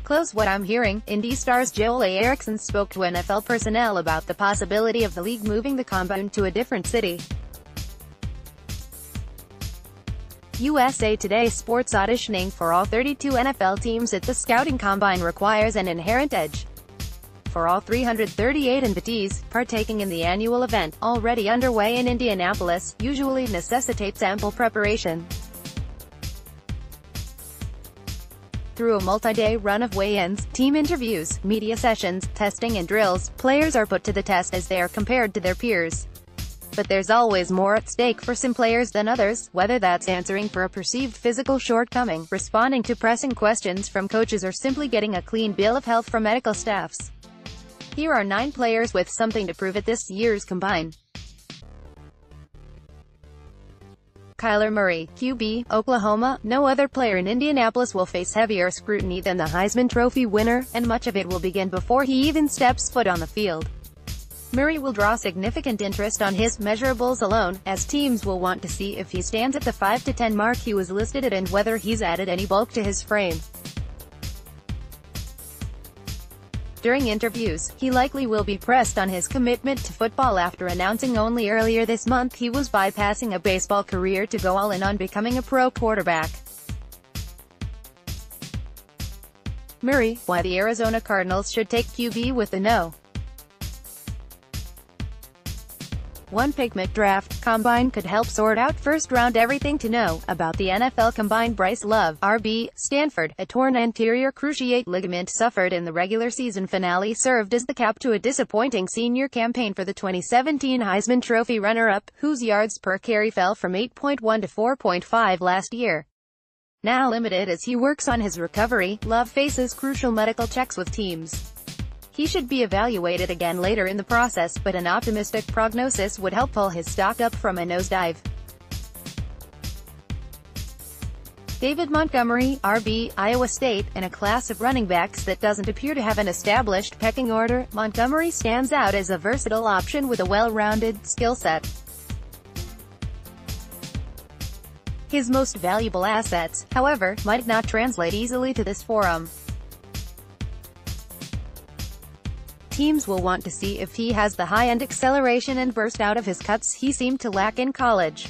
Close what I'm hearing, IndyStar's Joel A. Erickson spoke to NFL personnel about the possibility of the league moving the combine to a different city. USA Today Sports Auditioning for all 32 NFL teams at the scouting combine requires an inherent edge. For all 338 invitees, partaking in the annual event, already underway in Indianapolis, usually necessitates ample preparation. Through a multi-day run of weigh-ins, team interviews, media sessions, testing and drills, players are put to the test as they are compared to their peers. But there's always more at stake for some players than others, whether that's answering for a perceived physical shortcoming, responding to pressing questions from coaches, or simply getting a clean bill of health from medical staffs. Here are 9 players with something to prove at this year's combine. Kyler Murray, QB, Oklahoma. No other player in Indianapolis will face heavier scrutiny than the Heisman Trophy winner, and much of it will begin before he even steps foot on the field. Murray will draw significant interest on his measurables alone, as teams will want to see if he stands at the 5 to 10 mark he was listed at and whether he's added any bulk to his frame. During interviews, he likely will be pressed on his commitment to football after announcing only earlier this month he was bypassing a baseball career to go all in on becoming a pro quarterback. Murray, why the Arizona Cardinals should take QB with a no. 1 Picnic Draft Combine could help sort out first-round everything to know about the NFL Combine. Bryce Love, RB, Stanford, a torn anterior cruciate ligament suffered in the regular season finale, served as the cap to a disappointing senior campaign for the 2017 Heisman Trophy runner-up, whose yards per carry fell from 8.1 to 4.5 last year. Now limited as he works on his recovery, Love faces crucial medical checks with teams. He should be evaluated again later in the process, but an optimistic prognosis would help pull his stock up from a nosedive. David Montgomery, RB, Iowa State. In a class of running backs that doesn't appear to have an established pecking order, Montgomery stands out as a versatile option with a well-rounded skill set. His most valuable assets, however, might not translate easily to this forum. Teams will want to see if he has the high-end acceleration and burst out of his cuts he seemed to lack in college.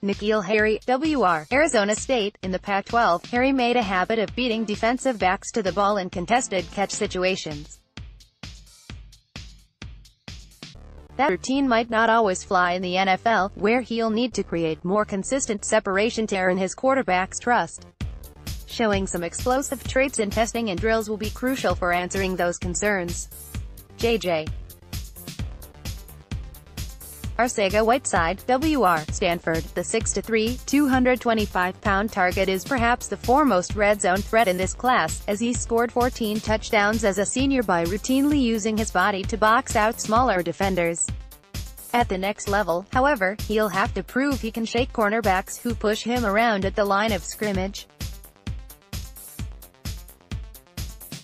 N'Keal Harry, WR, Arizona State. In the Pac-12, Harry made a habit of beating defensive backs to the ball in contested catch situations. That routine might not always fly in the NFL, where he'll need to create more consistent separation to earn his quarterback's trust. Showing some explosive traits in testing and drills will be crucial for answering those concerns. J.J. Arcega-Whiteside, WR, Stanford. The 6'3", 225-pound target is perhaps the foremost red zone threat in this class, as he scored 14 touchdowns as a senior by routinely using his body to box out smaller defenders. At the next level, however, he'll have to prove he can shake cornerbacks who push him around at the line of scrimmage.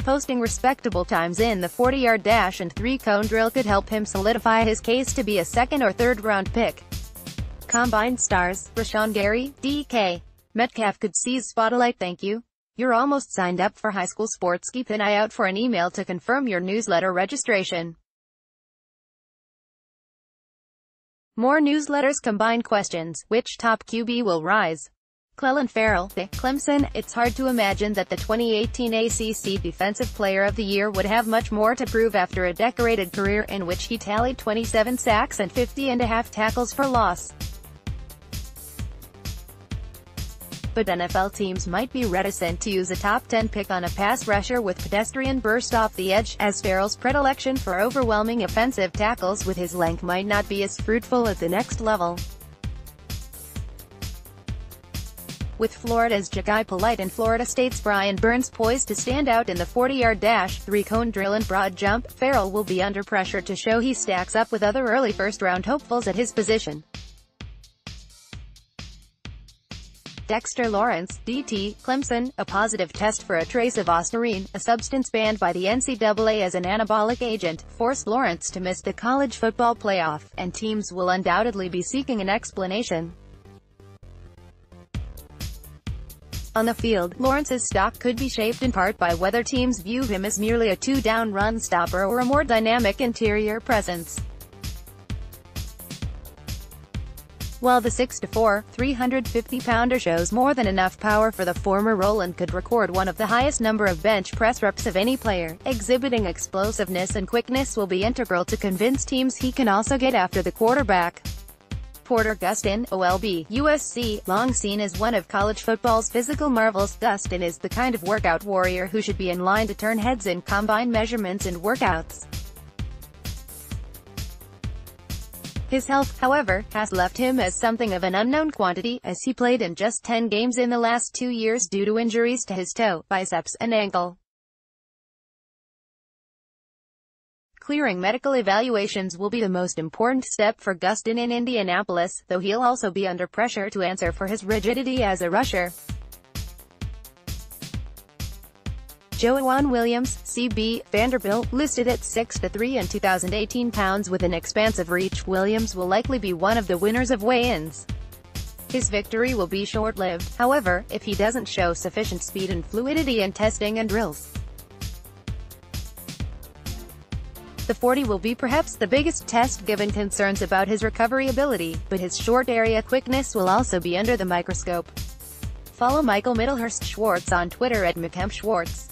Posting respectable times in the 40-yard dash and 3-cone drill could help him solidify his case to be a second- or third-round pick. Combine stars, Rashawn Gary, DK. Metcalf could seize spotlight. Thank you. You're almost signed up for high school sports. Keep an eye out for an email to confirm your newsletter registration. More newsletters. Combine questions. Which top QB will rise? Clelin Ferrell, Clemson. It's hard to imagine that the 2018 ACC Defensive Player of the Year would have much more to prove after a decorated career in which he tallied 27 sacks and 50.5 tackles for loss. But NFL teams might be reticent to use a top 10 pick on a pass rusher with pedestrian burst off the edge, as Ferrell's predilection for overwhelming offensive tackles with his length might not be as fruitful at the next level. With Florida's Ja'Gai Polite and Florida State's Brian Burns poised to stand out in the 40-yard dash, 3-cone drill and broad jump, Ferrell will be under pressure to show he stacks up with other early first-round hopefuls at his position. Dexter Lawrence, DT, Clemson. A positive test for a trace of ostarine, a substance banned by the NCAA as an anabolic agent, forced Lawrence to miss the college football playoff, and teams will undoubtedly be seeking an explanation. On the field, Lawrence's stock could be shaped in part by whether teams view him as merely a two-down run stopper or a more dynamic interior presence. While the 6'4", 350-pounder shows more than enough power for the former role and could record one of the highest number of bench press reps of any player, exhibiting explosiveness and quickness will be integral to convince teams he can also get after the quarterback. Porter Gustin, OLB, USC, long seen as one of college football's physical marvels, Gustin is the kind of workout warrior who should be in line to turn heads in combine measurements and workouts. His health, however, has left him as something of an unknown quantity, as he played in just 10 games in the last 2 years due to injuries to his toe, biceps, and ankle. Clearing medical evaluations will be the most important step for Gustin in Indianapolis, though he'll also be under pressure to answer for his rigidity as a rusher. Joejuan Williams, CB, Vanderbilt, listed at 6'3" and 2,018 pounds with an expansive reach. Williams will likely be one of the winners of weigh-ins. His victory will be short-lived, however, if he doesn't show sufficient speed and fluidity in testing and drills. The 40 will be perhaps the biggest test given concerns about his recovery ability, but his short area quickness will also be under the microscope. Follow Michael Mittelhurst Schwartz on Twitter at McKemp Schwartz.